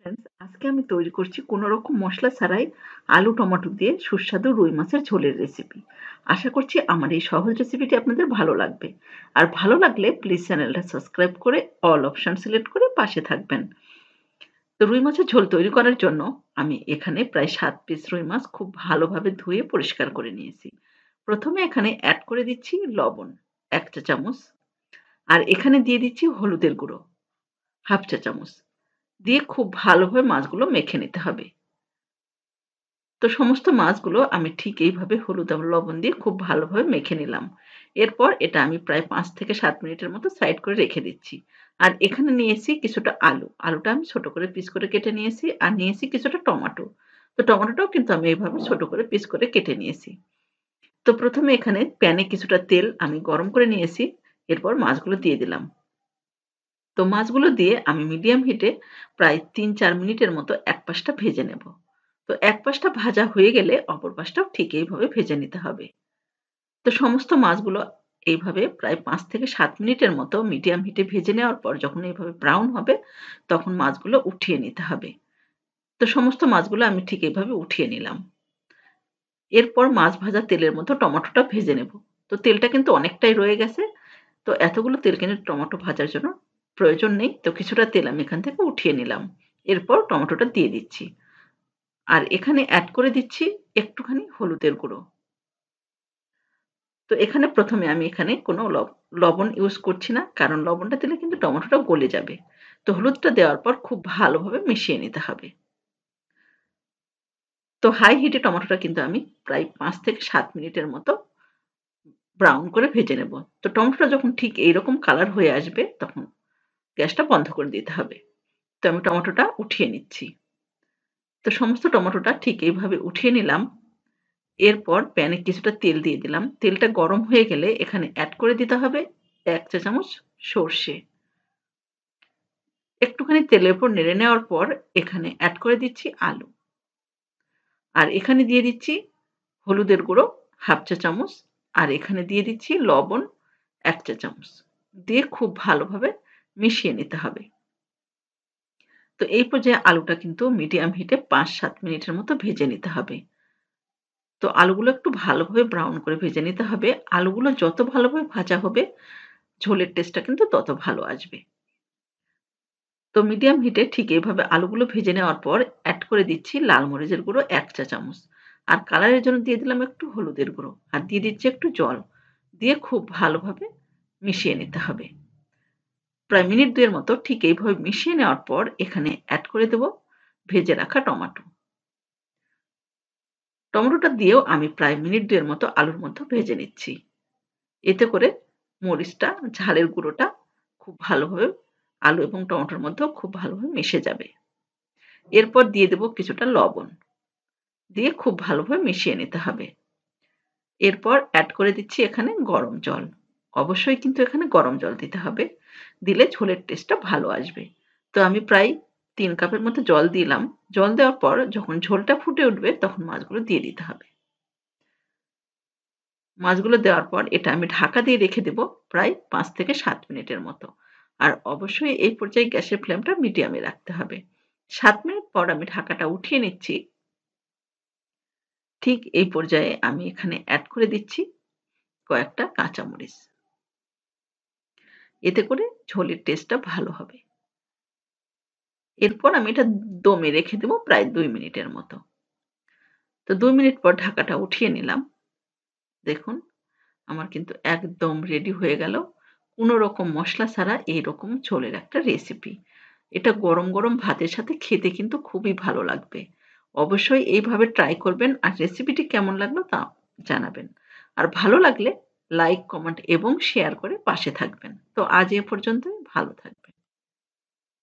Friends, আজকে আমি তৈরি করছি কোনো রকম মশলা ছাড়াই আলু টমেটো দিয়ে সুস্বাদু রুই মাছের ঝোলের রেসিপি। আশা করছি আমার এই সহজ রেসিপিটি আপনাদের ভালো লাগবে। আর ভালো লাগলে প্লিজ চ্যানেলটা সাবস্ক্রাইব করে অল অপশন সিলেক্ট করে পাশে থাকবেন। তো রুই মাছের ঝোল তৈরি করার জন্য আমি এখানে প্রায় 7 পিস রুই মাছ খুব ভালোভাবে ধুয়ে পরিষ্কার করে নিয়েছি। প্রথমে এখানে অ্যাড করে দিচ্ছি লবণ 1 চা চামচ, আর এখানে দিয়ে দিচ্ছি হলুদের গুঁড়ো 1/2 চা চামচ, দিয়ে খুব ভালোভাবে মাছগুলো মেখে নিতে হবে। তো সমস্ত মাছগুলো আমি ঠিক এইভাবে হলুদ আর লবণ দিয়ে খুব ভালোভাবে মেখে নিলাম। এরপর এটা আমি প্রায় ৫ থেকে ৭ মিনিটের মতো সাইড করে রেখে দিচ্ছি। আর এখানে নিয়েছি কিছুটা আলু। আলুটা আমি ছোট করে পিস করে কেটে নিয়েছি। আর নিয়েছি কিছুটা টমেটো। তো টমেটোটাও কিন্তু আমি এভাবে ছোট করে পিস করে কেটে নিয়েছি। তো ১ম এ এখানে প্যানে কিছুটা তেল আমি গরম করে নিয়েছি। এরপর মাছগুলো দিয়ে দিলাম। তো মাছগুলো দিয়ে আমি মিডিয়াম হিটে প্রায় ৩-৪ মিনিটের মতো এক পাশটা ভেজে নেব। তো এক পাশটা ভাজা হয়ে গেলে অপর পাশটাও ঠিক এইভাবে ভেজে নিতে হবে। তো সমস্ত মাছগুলো এইভাবে প্রায় ৫ থেকে ৭ মিনিটের মতো মিডিয়াম হিটে ভেজে নেওয়ার পর যখন এইভাবে ব্রাউন হবে, তখন মাছগুলো উঠিয়ে নিতে হবে। তো সমস্ত মাছগুলো আমি ঠিক এইভাবে উঠিয়ে নিলাম। এরপর মাছ ভাজা তেলের মধ্যে টমেটোটা ভেজে নেব। তো তেলটা কিন্তু অনেকটাই রয়ে গেছে। তো এতগুলো তেল কিন্তু টমেটো ভাজার জন্য প্রয়োজন নেই। তো কিছুটা তেল আমি এখান থেকে উঠিয়ে নিলাম। এরপর টমেটোটা দিয়ে দিচ্ছি। আর এখানে এড করে দিচ্ছি একটুখানি হলুদের গুঁড়ো। তো এখানে ১ম এ আমি এখানে কোনো লবণ ইউজ করছি না। কারণ লবণটা দিলে কিন্তু টমেটোটা গলে যাবে। তো হলুদটা দেওয়ার পর খুব ভালোভাবে মিশিয়ে নিতে হবে। তো হাই হিটে টমেটোটা কিন্তু আমি প্রায় ৫ থেকে ৭ মিনিটের মতো ব্রাউন করে ভেজে নেব। তো টমেটোটা যখন ঠিক এইরকম কালার হয়ে আসবে, তখন গ্যাসটা বন্ধ করে দিতে হবে। তো আমি টমেটোটা উঠিয়ে নিচ্ছি। তো সমস্ত টমেটোটা ঠিক এইভাবে উঠিয়ে নিলাম। এরপর প্যানে কিছুটা তেল দিয়ে দিলাম। তেলটা গরম হয়ে গেলে এখানে এড করে দিতে হবে ১ চা চামচ সর্ষে। একটুখানি তেলের উপর নেড়ে নেওয়ার পর এখানে এড করে দিচ্ছি আলু। আর এখানে দিয়ে দিচ্ছি হলুদের গুঁড়ো 1/2 চা চামচ। আর এখানে দিয়ে দিচ্ছি লবণ ১ চা চামচ। দিয়ে খুব ভালোভাবে মিশিয়ে নিতে হবে। তো এই পর্যায়ে আলুটা কিন্তু মিডিয়াম হিটে ৫-৭ মিনিটের মতো ভেজে নিতে হবে। তো আলুগুলো একটু ভালোভাবে ব্রাউন করে ভেজে নিতে হবে। আলুগুলো যত ভালোভাবে ভাজা হবে, ঝোলের টেস্টটা কিন্তু তত ভালো আসবে। তো মিডিয়াম হিটে ঠিক এভাবে আলুগুলো ভেজে নেওয়ার পর এড করে দিচ্ছি লাল মরিচের গুঁড়ো ১ চা চামচ। আর কালারের জন্য দিয়ে দিলাম একটু হলুদের গুঁড়ো। আর দিয়ে দিচ্ছি একটু জল। দিয়ে খুব ভালোভাবে মিশিয়ে নিতে হবে। প্রায় মিনিট ২ এর মতো ঠিক এইভাবে মিশিয়ে নেওয়ার পর এখানে এড করে দেব ভেজে রাখা টমেটো। টমেটোটা দিয়েও আমি প্রায় মিনিট ২ এর মতো আলুর মধ্যে ভেজে নিচ্ছি। এতে করে মরিচটা, ঝালের গুঁড়োটা খুব ভালোভাবে আলু এবং টমেটোর মধ্যেও খুব ভালোভাবে মিশে যাবে। এরপর দিয়ে দেব কিছুটা লবণ। দিয়ে খুব ভালোভাবে মিশিয়ে নিতে হবে। এরপর এড করে দিচ্ছি এখানে গরম জল। অবশ্যই কিন্তু এখানে গরম জল দিতে হবে। দিলে ঝোলের টেস্টটা ভালো আসবে। তো আমি প্রায় ৩ কাপের মতো জল দিলাম। জল দেওয়ার পর যখন ঝোলটা ফুটে উঠবে তখন মাছগুলো দিয়ে দিতে হবে। মাছগুলো দেওয়ার পর এটা আমি ঢাকা দিয়ে রেখে দেব প্রায় ৫ থেকে ৭ মিনিটের মতো। আর অবশ্যই এই পর্যায়ে গ্যাসের ফ্লেমটা মিডিয়ামে রাখতে হবে। ৭ মিনিট পর আমি ঢাকাটা উঠিয়ে নিচ্ছি। ঠিক এই পর্যায়ে আমি এখানে এড করে দিচ্ছি কয়েকটা কাঁচামরিচ। এতে করে ঝোলের টেস্টটা ভালো হবে। এরপর আমি এটা দমে রেখে দেব প্রায় ২ মিনিটের মতো। তো ২ মিনিট পর ঢাকাটা উঠিয়ে নিলাম। দেখুন, আমার কিন্তু একদম রেডি হয়ে গেল। কোন রকম মসলা ছাড়া এইরকম ঝোলের একটা রেসিপি। এটা গরম, গরম ভাতের সাথে খেতে কিন্তু খুবই ভালো লাগবে। অবশ্যই এইভাবে ট্রাই করবেন আর রেসিপিটি কেমন লাগলো তা জানাবেন। আর ভালো লাগলে লাইক, কমেন্ট এবং শেয়ার করে পাশে থাকবেন। তো আজ এ পর্যন্তই, ভালো থাকবেন।